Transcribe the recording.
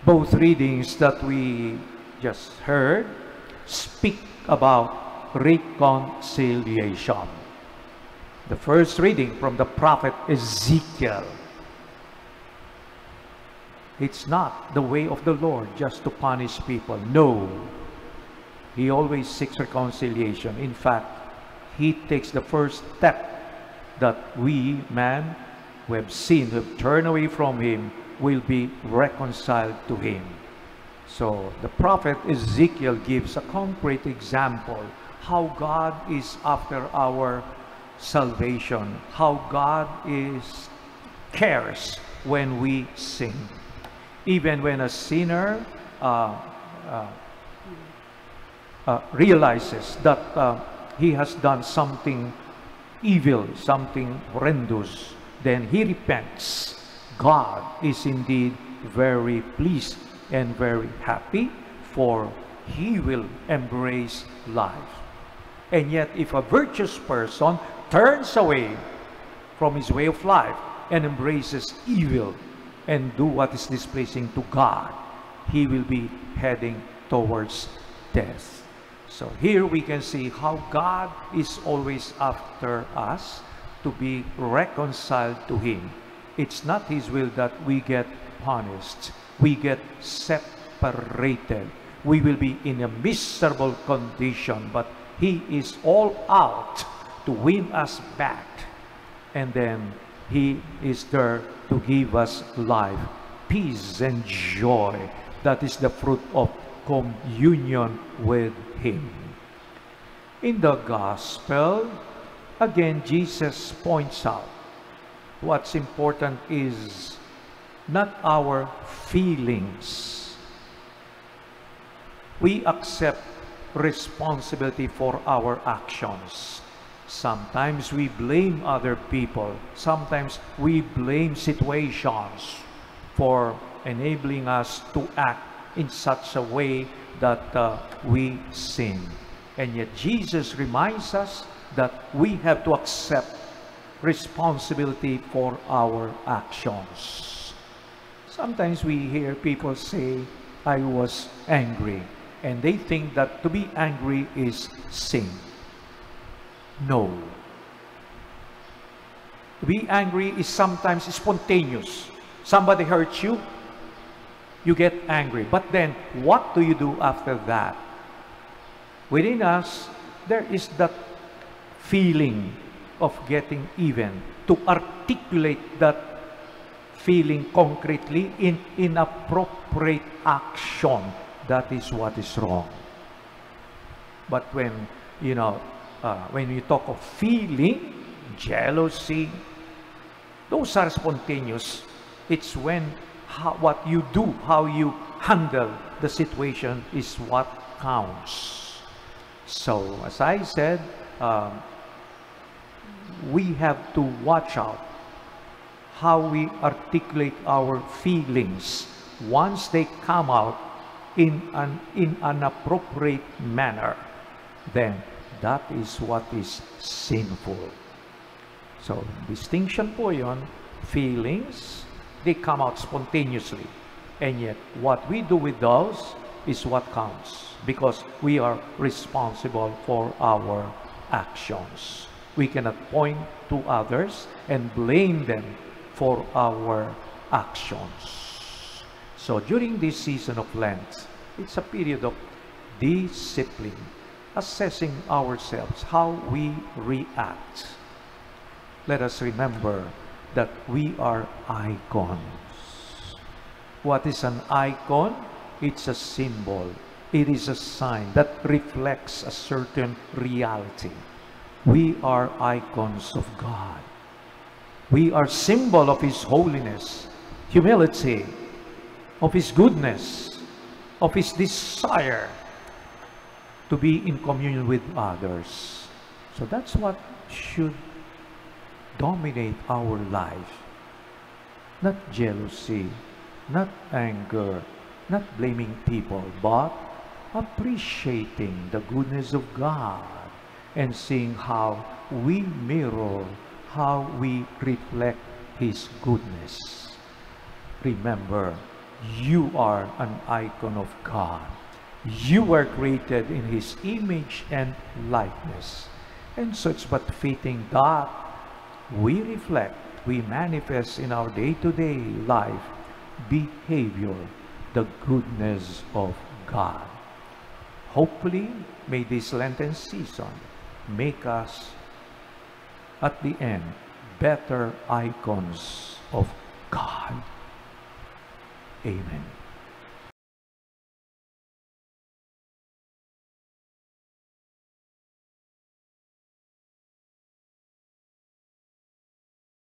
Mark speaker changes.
Speaker 1: Both readings that we just heard speak about reconciliation. The first reading from the prophet Ezekiel. It's not the way of the Lord just to punish people. No. He always seeks reconciliation. In fact, He takes the first step that we, man, who have sinned, who have turned away from Him, will be reconciled to Him. So the prophet Ezekiel gives a concrete example how God is after our salvation, how God cares when we sin. Even when a sinner realizes that he has done something evil, something horrendous, then he repents. God is indeed very pleased and very happy, for He will embrace life. And yet, if a virtuous person turns away from his way of life and embraces evil and do what is displeasing to God, he will be heading towards death. So here we can see how God is always after us to be reconciled to Him. It's not His will that we get punished, we get separated. We will be in a miserable condition, but He is all out to win us back. And then He is there to give us life, peace, and joy. That is the fruit of communion with Him. In the Gospel, again, Jesus points out what's important is not our feelings. We accept responsibility for our actions. Sometimes we blame other people. Sometimes we blame situations for enabling us to act in such a way that we sin. And yet Jesus reminds us that we have to accept responsibility for our actions. Sometimes we hear people say, I was angry, and they think that to be angry is sin. No. To be angry is sometimes spontaneous. Somebody hurts you, you get angry. But then, what do you do after that? Within us, there is that feeling of getting even. To articulate that feeling concretely in inappropriate action, that is what is wrong. But when you talk of feeling, jealousy, those are spontaneous. It's when what you do, how you handle the situation is what counts. So, as I said, we have to watch out how we articulate our feelings. Once they come out in an appropriate manner, then that is what is sinful. So, distinction po yun, feelings, they come out spontaneously. And yet, what we do with those is what counts, because we are responsible for our actions. We cannot point to others and blame them for our actions. So during this season of Lent, it's a period of discipline, assessing ourselves, how we react. Let us remember that we are icons. What is an icon? It's a symbol. It is a sign that reflects a certain reality. We are icons of God. We are symbol of His holiness, humility, of His goodness, of His desire to be in communion with others. So that's what should dominate our life. Not jealousy, not anger, not blaming people, but appreciating the goodness of God and seeing how we mirror, how we reflect His goodness. Remember, you are an icon of God. You were created in His image and likeness. And so it's but fitting that we reflect, we manifest in our day-to-day life behavior the goodness of God. Hopefully, may this Lenten season make us, at the end, better icons of God. Amen.